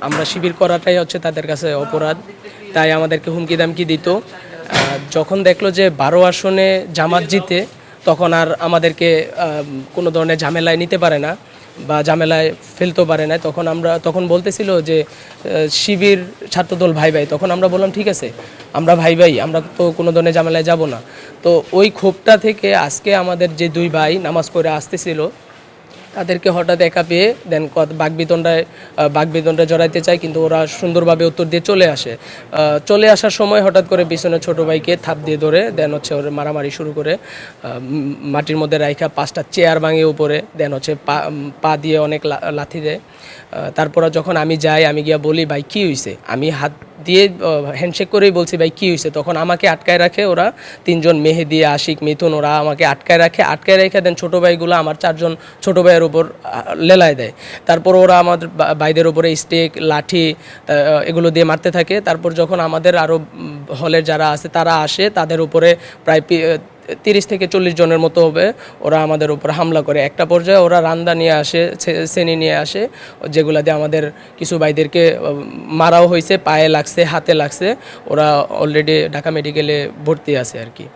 আমরা শিবির করাটাই হচ্ছে তাদের কাছে অপরাধ, তাই আমাদেরকে হুমকি দামকি দিত। যখন দেখলো যে 12 আসনে জামাত জিতে, তখন আর আমাদেরকে কোনো ধরনের ঝামেলায় নিতে পারে না বা ঝামেলায় ফেলতেও পারে না। তখন বলতেছিল যে শিবির ছাত্রদল ভাই ভাই, তখন আমরা বললাম ঠিক আছে, আমরা ভাই ভাই, আমরা তো কোনো ধরনের ঝামেলায় যাব না। তো ওই ক্ষোভটা থেকে আজকে আমাদের যে দুই ভাই নামাজ পড়ে আসতেছিল, তাদেরকে হঠাৎ একা পেয়ে দেন বাগবিতণ্ডায় জড়াইতে চায়, কিন্তু ওরা সুন্দরভাবে উত্তর দিয়ে চলে আসে। চলে আসার সময় হঠাৎ করে পিছনে ছোট ভাইকে থাপ দিয়ে ধরে দেন হচ্ছে ওর মারামারি শুরু করে, মাটির মধ্যে রাইখা 5টা চেয়ার ভাঙে উপরে, দেন হচ্ছে পা দিয়ে অনেক লাথি দেয়। তারপর যখন আমি যাই, আমি গিয়া বলি ভাই কী হয়েছে, আমি হাত দিয়ে হ্যান্ডশেক করেই বলছি ভাই কী হয়েছে, তখন আমাকে আটকায় রাখে ওরা 3জন, মেহেদি, আশিক, মিথুন, ওরা আমাকে আটকায় রেখে দেন ছোটো ভাইগুলো আমার 4জন ছোটো ভাইয়ের উপর লেলায় দেয়। তারপর ওরা আমাদের ভাইদের উপরে স্টেক, লাঠি এগুলো দিয়ে মারতে থাকে। তারপর যখন আমাদের আরও হলের যারা আছে তারা আসে, তাদের উপরে প্রায় 30 থেকে 40 জনের মতো হবে, ওরা আমাদের উপর হামলা করে। একটা পর্যায়ে ওরা রান্দা নিয়ে আসে, শ্রেণী নিয়ে আসে, যেগুলা দিয়ে আমাদের কিছু ভাইদেরকে মারাও হয়েছে, পায়ে লাগছে, হাতে লাগছে। ওরা অলরেডি ঢাকা মেডিকেলে ভর্তি আছে আর কি।